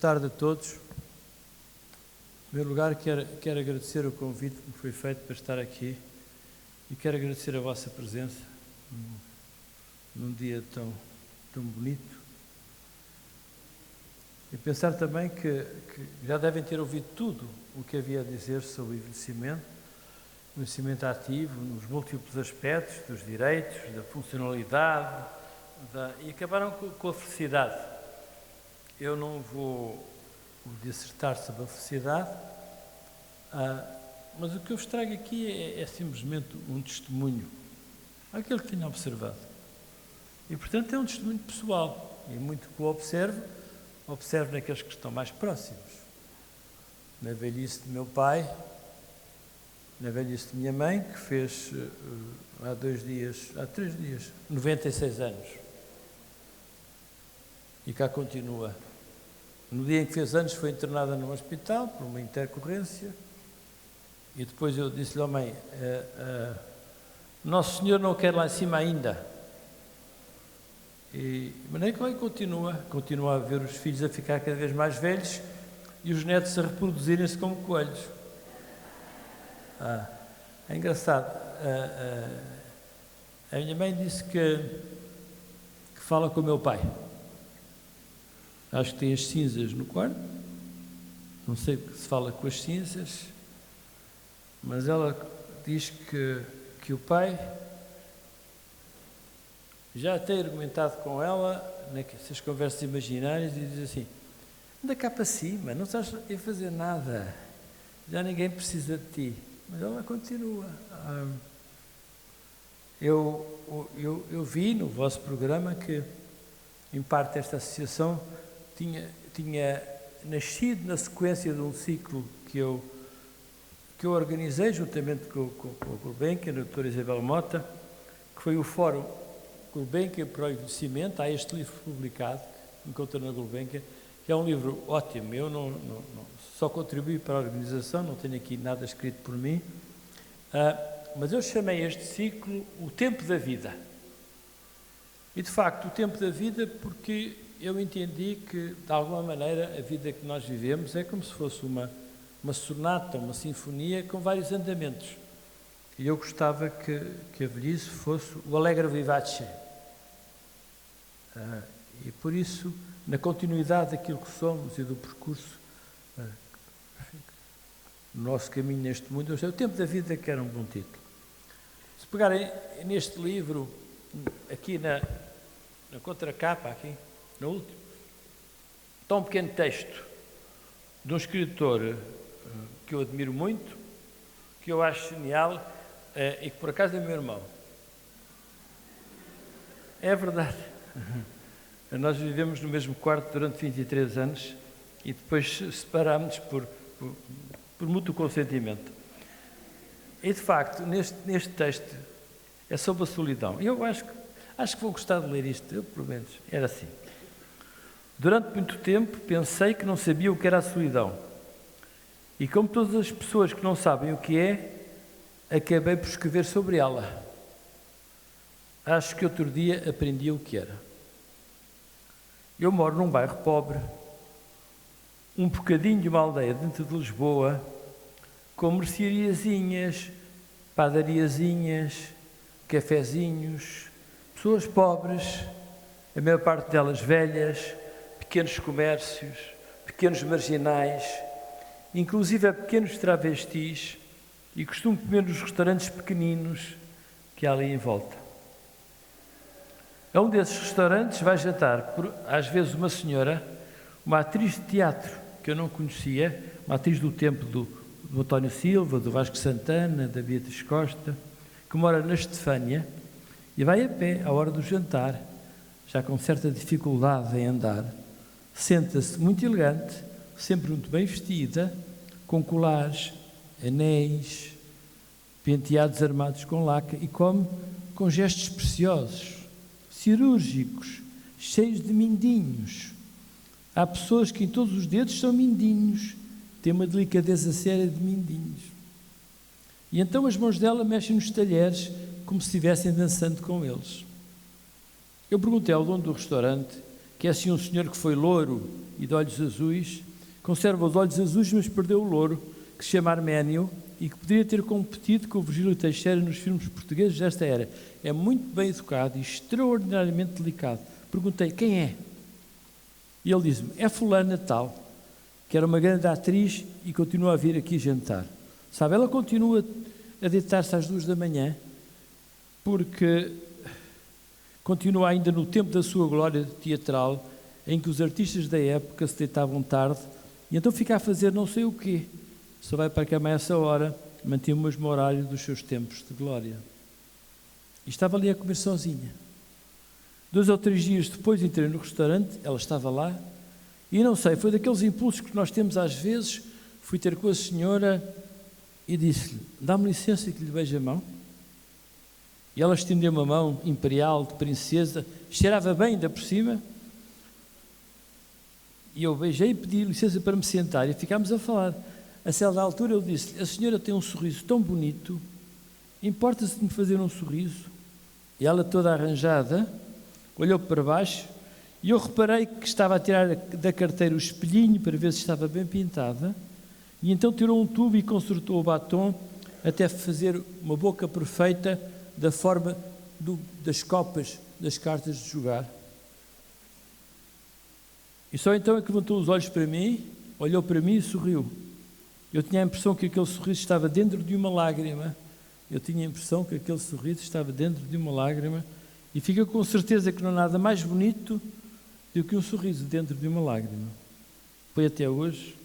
tarde a todos. Em primeiro lugar, quero agradecer o convite que me foi feito para estar aqui e quero agradecer a vossa presença num dia tão bonito. E pensar também que já devem ter ouvido tudo o que havia a dizer sobre o envelhecimento ativo, nos múltiplos aspectos dos direitos, da funcionalidade, e acabaram com a felicidade. Eu não vou dissertar sobre a felicidade, mas o que eu vos trago aqui é simplesmente um testemunho, aquele que tenho observado. E, portanto, é um testemunho pessoal, e muito que o observo naqueles que estão mais próximos. Na velhice de meu pai, na velhice de minha mãe, que fez há 3 dias, 96 anos. E cá continua. No dia em que fez anos foi internada num hospital por uma intercorrência e depois eu disse-lhe, mãe, Nosso Senhor não quer lá em cima ainda. Mas nem que ele continua a ver os filhos a ficar cada vez mais velhos e os netos a reproduzirem-se como coelhos. É engraçado. A minha mãe disse que fala com o meu pai. Acho que tem as cinzas no quarto. Não sei se fala com as cinzas, mas ela diz que o pai já tem argumentado com ela nessas conversas imaginárias e diz assim: anda cá para cima, não estás a fazer nada, já ninguém precisa de ti. Mas ela continua. Eu vi no vosso programa que, em parte, esta associação tinha nascido na sequência de um ciclo que eu organizei juntamente com a Gulbenkian, a doutora Isabel Mota, que foi o Fórum Gulbenkian para o Envelhecimento. Há este livro publicado, encontra na Gulbenkian, que é um livro ótimo. Eu não só contribuí para a organização, não tenho aqui nada escrito por mim, mas eu chamei este ciclo O Tempo da Vida. E, de facto, o tempo da vida, porque eu entendi que, de alguma maneira, a vida que nós vivemos é como se fosse uma sonata, uma sinfonia com vários andamentos. E eu gostava que a velhice fosse o Allegro vivace. E, por isso, na continuidade daquilo que somos e do percurso, no nosso caminho neste mundo, o Tempo da Vida, que era um bom título. Se pegarem neste livro, aqui na contracapa, aqui, no último, está um pequeno texto de um escritor que eu admiro muito, que eu acho genial, e que por acaso é meu irmão. É verdade. Nós vivemos no mesmo quarto durante 23 anos e depois separámos-nos por mútuo consentimento. E, de facto, neste texto é sobre a solidão. Eu acho que vou gostar de ler isto, eu, pelo menos. Era assim: durante muito tempo pensei que não sabia o que era a solidão. E como todas as pessoas que não sabem o que é, acabei por escrever sobre ela. Acho que outro dia aprendi o que era. Eu moro num bairro pobre, um bocadinho de uma aldeia dentro de Lisboa, com merceariazinhas, padariazinhas, cafezinhos, pessoas pobres, a maior parte delas velhas, pequenos comércios, pequenos marginais, inclusive a pequenos travestis, e costumo comer nos restaurantes pequeninos que há ali em volta. A um desses restaurantes vai jantar, às vezes, uma senhora, uma atriz de teatro que eu não conhecia, uma atriz do tempo do António Silva, do Vasco Santana, da Beatriz Costa, que mora na Estefânia e vai a pé à hora do jantar, já com certa dificuldade em andar. Senta-se muito elegante, sempre muito bem vestida, com colares, anéis, penteados armados com laca e come com gestos preciosos, cirúrgicos, cheios de mindinhos. Há pessoas que em todos os dedos são mindinhos, têm uma delicadeza séria de mindinhos. E então as mãos dela mexem nos talheres como se estivessem dançando com eles. Eu perguntei ao dono do restaurante que é assim um senhor que foi louro e de olhos azuis, conserva os olhos azuis, mas perdeu o louro, que se chama Arménio, e que poderia ter competido com o Virgílio Teixeira nos filmes portugueses desta era. É muito bem educado e extraordinariamente delicado. Perguntei, quem é? E ele disse-me, é fulana tal, que era uma grande atriz e continua a vir aqui jantar. Sabe, ela continua a deitar-se às 2 da manhã, porque continua ainda no tempo da sua glória teatral, em que os artistas da época se deitavam tarde, e então fica a fazer não sei o quê. Só vai para a cama a essa hora, mantém o mesmo horário dos seus tempos de glória. E estava ali a comer sozinha. 2 ou 3 dias depois entrei no restaurante, ela estava lá, e não sei, foi daqueles impulsos que nós temos às vezes, fui ter com a senhora e disse-lhe, dá-me licença que lhe beije a mão. E ela estendeu uma mão imperial, de princesa, cheirava bem ainda por cima, e eu beijei e pedi licença para me sentar, e ficámos a falar. A certa altura eu disse-lhe, a senhora tem um sorriso tão bonito, importa-se de me fazer um sorriso? E ela toda arranjada, olhou para baixo, e eu reparei que estava a tirar da carteira o espelhinho para ver se estava bem pintada, e então tirou um tubo e consertou o batom até fazer uma boca perfeita da forma das copas das cartas de jogar. E só então é que levantou os olhos para mim, olhou para mim e sorriu. Eu tinha a impressão que aquele sorriso estava dentro de uma lágrima. E fica com certeza que não há nada mais bonito do que um sorriso dentro de uma lágrima. Foi até hoje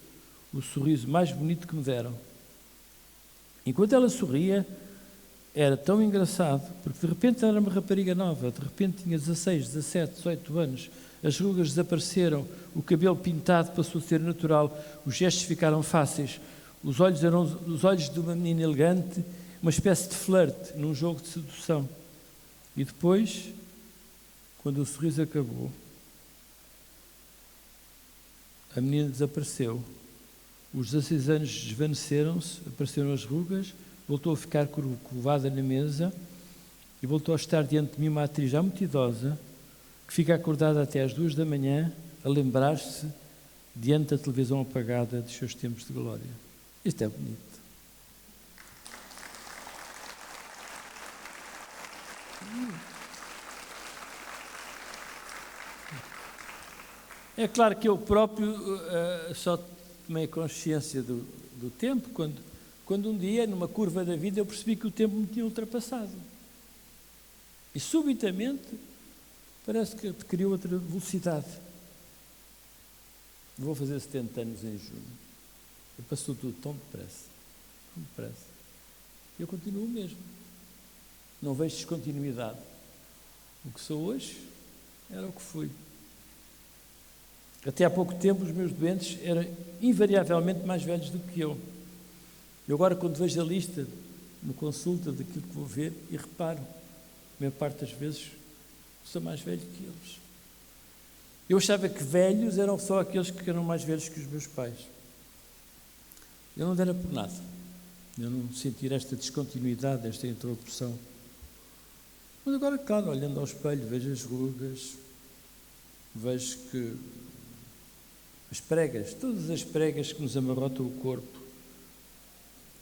o sorriso mais bonito que me deram. Enquanto ela sorria, era tão engraçado, porque de repente era uma rapariga nova, de repente tinha 16, 17, 18 anos, as rugas desapareceram, o cabelo pintado passou a ser natural, os gestos ficaram fáceis, os olhos eram os olhos de uma menina elegante, uma espécie de flerte num jogo de sedução. E depois, quando o sorriso acabou, a menina desapareceu. Os 16 anos desvaneceram-se, apareceram as rugas, voltou a ficar curvada na mesa e voltou a estar diante de mim uma atriz já muito idosa, que fica acordada até às 2 da manhã a lembrar-se diante da televisão apagada dos seus tempos de glória. Isto é bonito. É claro que eu próprio só tomei consciência do tempo quando um dia, numa curva da vida, eu percebi que o tempo me tinha ultrapassado. E subitamente parece que adquiriu outra velocidade. Vou fazer 70 anos em junho. E passou tudo tão depressa. Tão depressa. Eu continuo o mesmo. Não vejo descontinuidade. O que sou hoje era o que fui. Até há pouco tempo os meus doentes eram invariavelmente mais velhos do que eu. Eu agora, quando vejo a lista no consulta daquilo que vou ver, e reparo, a maior parte das vezes, sou mais velho que eles. Eu achava que velhos eram só aqueles que eram mais velhos que os meus pais. Eu não dera por nada. Eu não sentir esta descontinuidade, esta interrupção. Mas agora, claro, olhando ao espelho, vejo as rugas, vejo que as pregas, todas as pregas que nos amarrotam o corpo,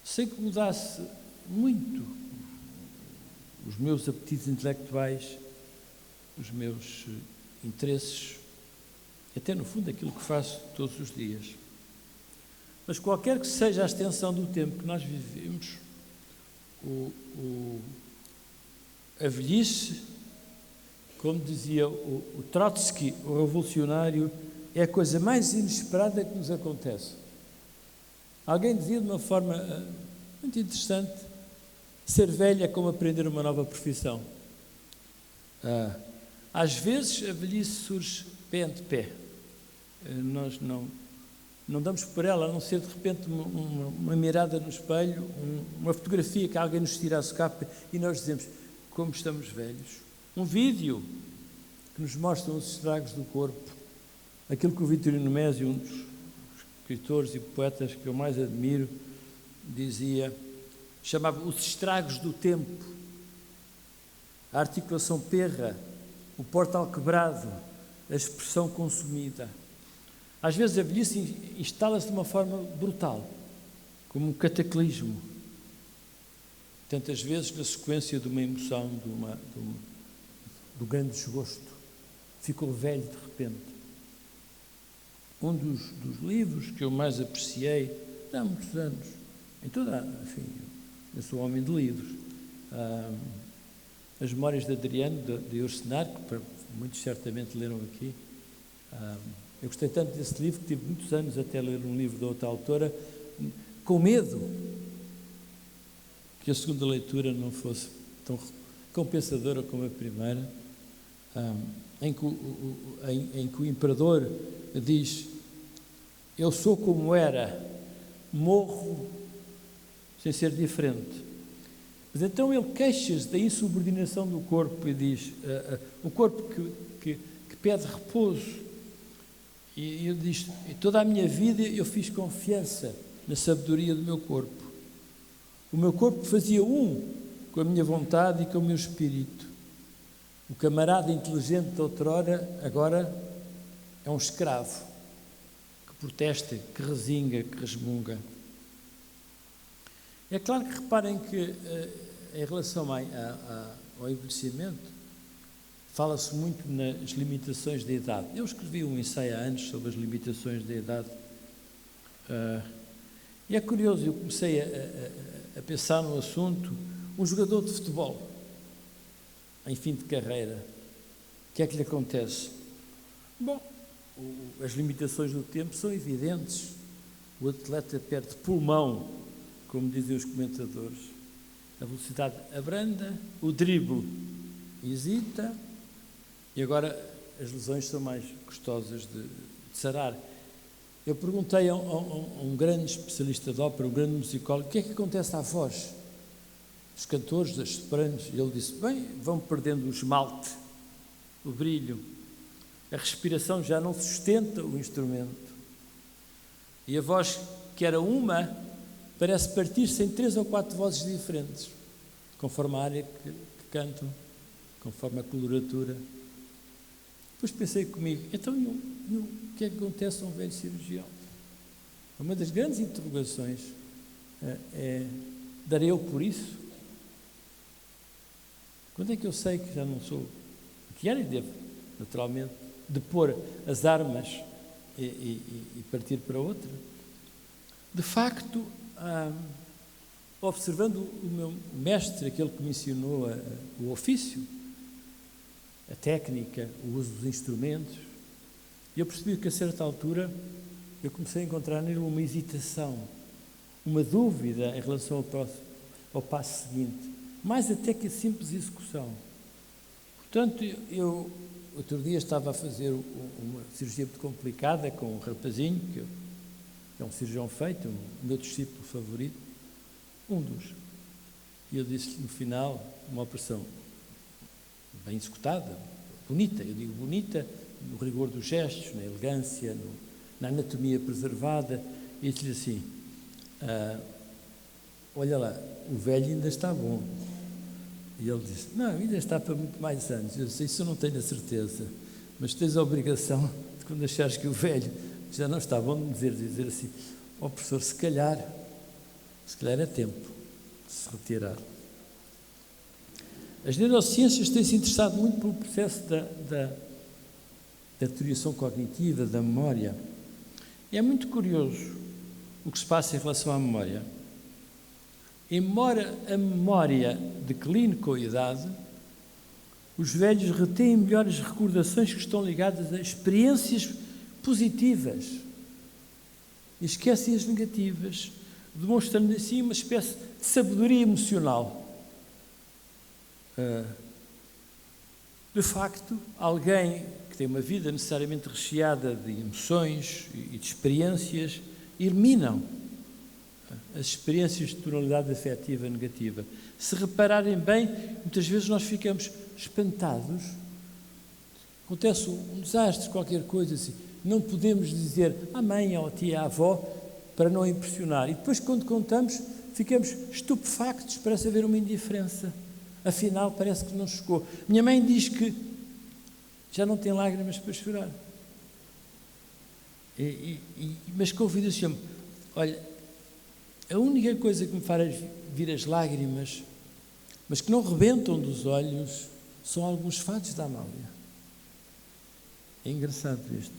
sem que mudasse muito os meus apetites intelectuais, os meus interesses, até no fundo aquilo que faço todos os dias. Mas qualquer que seja a extensão do tempo que nós vivemos, a velhice, como dizia o Trotsky, o revolucionário, é a coisa mais inesperada que nos acontece. Alguém dizia de uma forma muito interessante, ser velho é como aprender uma nova profissão. Às vezes a velhice surge pé ante pé. Nós não damos por ela, a não ser de repente uma mirada no espelho, uma fotografia que alguém nos tira a capa e nós dizemos, como estamos velhos. Um vídeo que nos mostra os estragos do corpo, aquilo que o Vitorino Mésio, um dos escritores e poetas que eu mais admiro, dizia, chamava os estragos do tempo, a articulação perra, o portal quebrado, a expressão consumida. Às vezes a velhice instala-se de uma forma brutal, como um cataclismo. Tantas vezes na sequência de uma emoção, do grande desgosto, ficou velho de repente. Um dos livros que eu mais apreciei há muitos anos, enfim, eu sou homem de livros, As Memórias de Adriano, de Ursenar, que muitos certamente leram aqui. Eu gostei tanto desse livro que tive muitos anos até ler um livro de outra autora, com medo que a segunda leitura não fosse tão compensadora como a primeira, em que o imperador diz: eu sou como era, morro sem ser diferente. Mas então ele queixa-se da insubordinação do corpo e diz, o corpo que pede repouso, e ele diz, toda a minha vida eu fiz confiança na sabedoria do meu corpo. O meu corpo fazia com a minha vontade e com o meu espírito. O camarada inteligente de outrora, agora é um escravo, que protesta, que resinga, que resmunga. É claro que reparem que, em relação ao envelhecimento, fala-se muito nas limitações da idade. Eu escrevi um ensaio há anos sobre as limitações da idade. E é curioso, eu comecei a pensar no assunto. Um jogador de futebol, em fim de carreira, o que é que lhe acontece? Bom, as limitações do tempo são evidentes. O atleta perde pulmão, como dizem os comentadores. A velocidade abranda, o drible hesita, e agora as lesões são mais custosas de sarar. Eu perguntei a um grande especialista de ópera, um grande musicólogo, o que é que acontece à voz dos cantores, das sopranos? E ele disse, bem, vão perdendo o esmalte, o brilho, a respiração já não sustenta o instrumento. E a voz, que era uma, parece partir-se em 3 ou 4 vozes diferentes, conforme a área que cantam, conforme a coloratura. Depois pensei comigo, então o que é que acontece a um velho cirurgião? Uma das grandes interrogações é, darei eu por isso? Quando é que eu sei que já não sou? Que era e devo, naturalmente, de pôr as armas e partir para outra? De facto, observando o meu mestre, aquele que me ensinou o ofício, a técnica, o uso dos instrumentos, eu percebi que a certa altura eu comecei a encontrar nele uma hesitação, uma dúvida em relação ao passo seguinte, mais até que a simples execução. Portanto, eu outro dia estava a fazer uma cirurgia muito complicada com um rapazinho, que é um cirurgião feito, o meu discípulo favorito, um dos. E eu disse no final, uma operação bem executada, bonita, eu digo bonita, no rigor dos gestos, na elegância, na anatomia preservada, e disse-lhe assim, olha lá, o velho ainda está bom. E ele disse, não, ainda está para muito mais anos. Eu disse, isso eu não tenho a certeza, mas tens a obrigação de, quando achares que o velho já não está bom, de dizer assim, professor, se calhar é tempo de se retirar. As neurociências têm-se interessado muito pelo processo da deterioração cognitiva, da memória. E é muito curioso o que se passa em relação à memória. Embora a memória decline com a idade, os velhos retêm melhores recordações que estão ligadas a experiências positivas e esquecem as negativas, demonstrando assim uma espécie de sabedoria emocional. De facto, alguém que tem uma vida necessariamente recheada de emoções e de experiências, eliminam as experiências de tonalidade afetiva negativa. Se repararem bem, muitas vezes nós ficamos espantados. Acontece um desastre, qualquer coisa assim. Não podemos dizer à mãe, à tia, à avó, para não impressionar. E depois, quando contamos, ficamos estupefactos, parece haver uma indiferença. Afinal, parece que não chegou. Minha mãe diz que já não tem lágrimas para chorar. Mas confidenciou-me, olha, a única coisa que me faz vir as lágrimas, mas que não rebentam dos olhos, são alguns fados da Amália. É engraçado isto.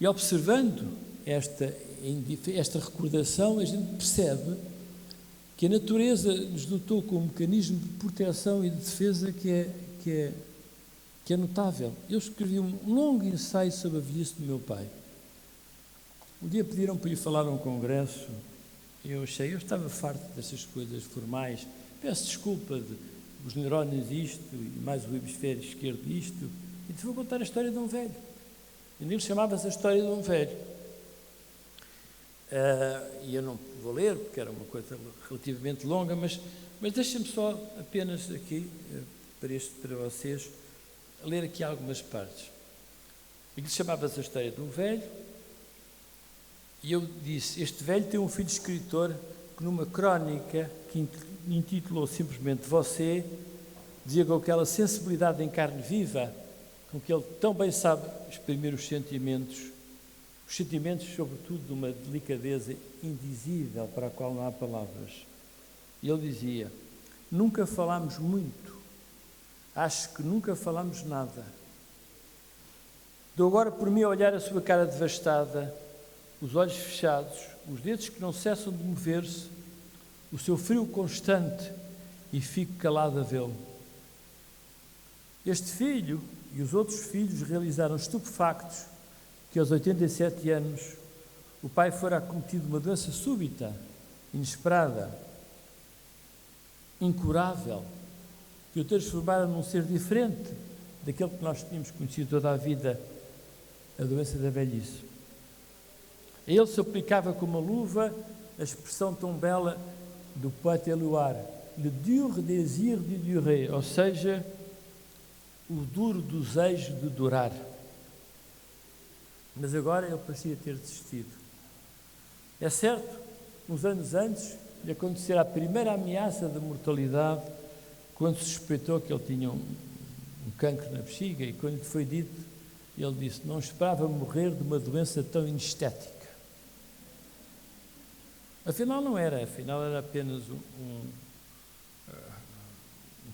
E observando esta recordação, a gente percebe que a natureza nos dotou com um mecanismo de proteção e de defesa que é notável. Eu escrevi um longo ensaio sobre a velhice do meu pai. Um dia pediram para lhe falar a um congresso, e eu estava farto dessas coisas formais, peço desculpa os neurónios isto, e mais o hemisfério esquerdo isto, e te vou contar a história de um velho. E ele chamava-se a história de um velho. E eu não vou ler, porque era uma coisa relativamente longa, mas deixem-me só apenas aqui, para vocês, ler aqui algumas partes. Ele chamava-se a história de um velho, e eu disse, este velho tem um filho escritor que numa crónica que intitulou simplesmente Você, dizia com aquela sensibilidade em carne viva, com que ele tão bem sabe exprimir os sentimentos sobretudo de uma delicadeza indizível para a qual não há palavras. E ele dizia, nunca falámos muito, acho que nunca falámos nada. Dou agora por mim a olhar a sua cara devastada, os olhos fechados, os dedos que não cessam de mover-se, o seu frio constante, e fico calado a vê-lo. Este filho e os outros filhos realizaram estupefactos que aos 87 anos o pai fora acometido de uma doença súbita, inesperada, incurável, que o transformara num ser diferente daquele que nós tínhamos conhecido toda a vida, a doença da velhice. A ele se aplicava com uma luva a expressão tão bela do poeta Éluard, le dur désir de durer, ou seja, o duro desejo de durar. Mas agora ele parecia ter desistido. É certo, uns anos antes, lhe acontecera a primeira ameaça de mortalidade, quando suspeitou que ele tinha um cancro na bexiga, e quando lhe foi dito, ele disse, não esperava morrer de uma doença tão inestética. Afinal não era, era apenas um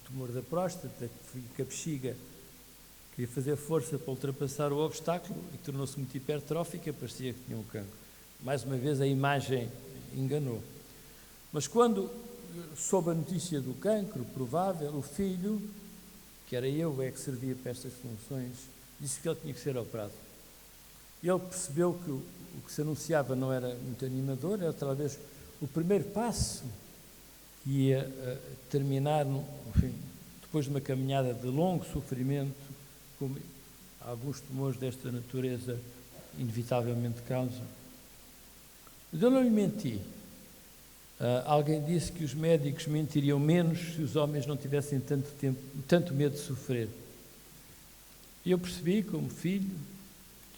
tumor da próstata, que a bexiga queria fazer força para ultrapassar o obstáculo e tornou-se muito hipertrófica, parecia que tinha um cancro. Mais uma vez a imagem enganou. Mas quando soube a notícia do cancro provável, o filho, que era eu, que servia para estas funções, disse que ele tinha que ser operado. Ele percebeu que o que se anunciava não era muito animador, era talvez o primeiro passo que ia terminar, enfim, depois de uma caminhada de longo sofrimento, como alguns tumores desta natureza inevitavelmente causam. Mas eu não lhe menti. Alguém disse que os médicos mentiriam menos se os homens não tivessem tanto medo de sofrer. E eu percebi, como filho,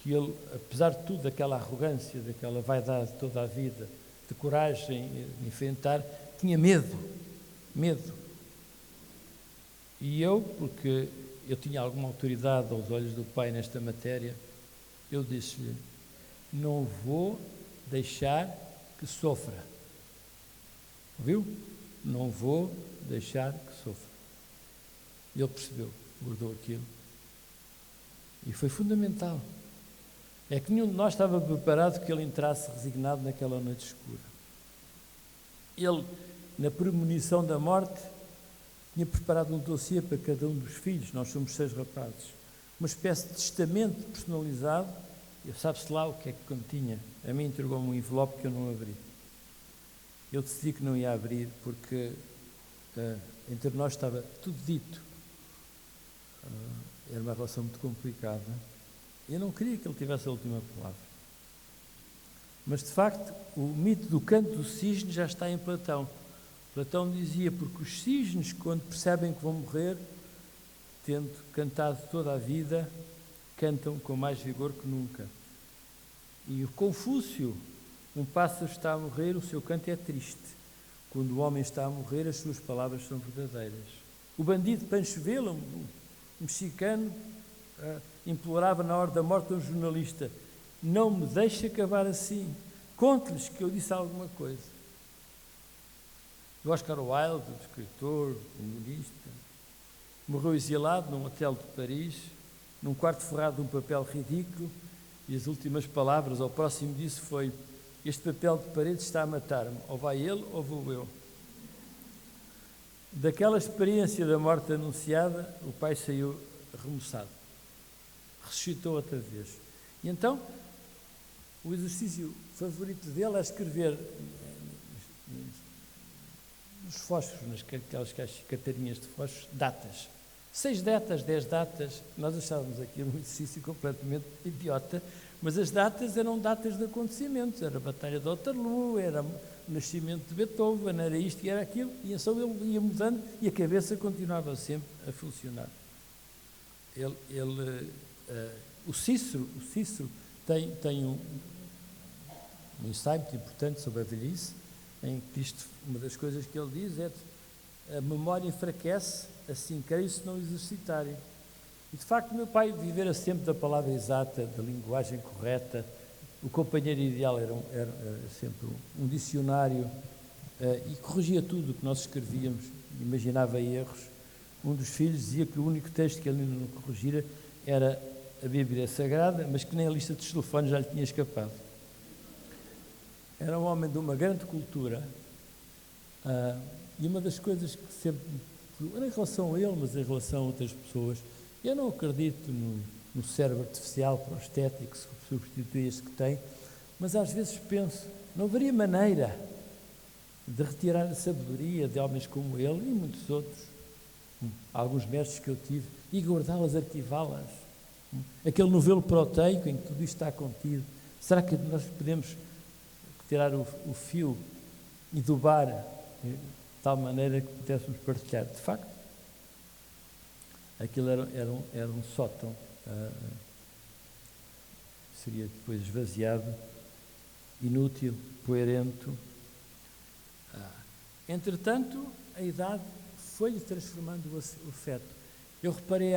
que ele, apesar de tudo, daquela arrogância, daquela vaidade toda a vida, de coragem de enfrentar, tinha medo. E eu, porque eu tinha alguma autoridade aos olhos do pai nesta matéria, eu disse-lhe, não vou deixar que sofra. Ouviu? Não vou deixar que sofra. E ele percebeu, guardou aquilo. E foi fundamental. É que nenhum de nós estava preparado que ele entrasse resignado naquela noite escura. Ele, na premonição da morte, tinha preparado um dossiê para cada um dos filhos, nós somos 6 rapazes, uma espécie de testamento personalizado, e sabe-se lá o que é que continha. A mim entregou-me um envelope que eu não abri. Eu decidi que não ia abrir porque entre nós estava tudo dito. Era uma relação muito complicada. Eu não queria que ele tivesse a última palavra. Mas, de facto, o mito do canto do cisne já está em Platão. Platão dizia, porque os cisnes, quando percebem que vão morrer, tendo cantado toda a vida, cantam com mais vigor que nunca. E o Confúcio, um pássaro está a morrer, o seu canto é triste. Quando o homem está a morrer, as suas palavras são verdadeiras. O bandido Pancho Villa, um mexicano, implorava na hora da morte a um jornalista: não me deixe acabar assim, conte-lhes que eu disse alguma coisa. O Oscar Wilde, o escritor, humorista, morreu exilado num hotel de Paris, num quarto forrado de um papel ridículo, e as últimas palavras ao próximo disso foi: este papel de parede está a matar-me, ou vai ele ou vou eu. Daquela experiência da morte anunciada, o pai saiu remoçado, ressuscitou outra vez. E então, o exercício favorito dele é escrever nos fósforos, naquelas carteirinhas de fósforos, datas. 6 datas, 10 datas. Nós achávamos aquilo um exercício completamente idiota, mas as datas eram datas de acontecimentos. Era a Batalha de Waterloo, era o nascimento de Beethoven, era isto e era aquilo, e então ele ia mudando e a cabeça continuava sempre a funcionar. O Cícero tem um ensaio muito importante sobre a velhice, em que uma das coisas que ele diz é: a memória enfraquece, assim creio, se não exercitarem. E de facto, meu pai vivera sempre da palavra exata, da linguagem correta. O companheiro ideal era sempre um dicionário, e corrigia tudo o que nós escrevíamos, imaginava erros. Um dos filhos dizia que o único texto que ele ainda não corrigira era a Bíblia Sagrada, mas que nem a lista dos telefones já lhe tinha escapado. Era um homem de uma grande cultura, e uma das coisas que sempre, em relação a ele, mas em relação a outras pessoas, eu não acredito no cérebro artificial prostético que substitui este que tem, mas às vezes penso, não haveria maneira de retirar a sabedoria de homens como ele e muitos outros, alguns mestres que eu tive, e guardá-las, arquivá-las. Aquele novelo proteico em que tudo isto está contido, será que nós podemos tirar o fio e dobar de tal maneira que pudéssemos partilhar? De facto, aquilo era um sótão, seria depois esvaziado, inútil, poeirento. Entretanto, a idade foi-lhe transformando o afeto. Eu reparei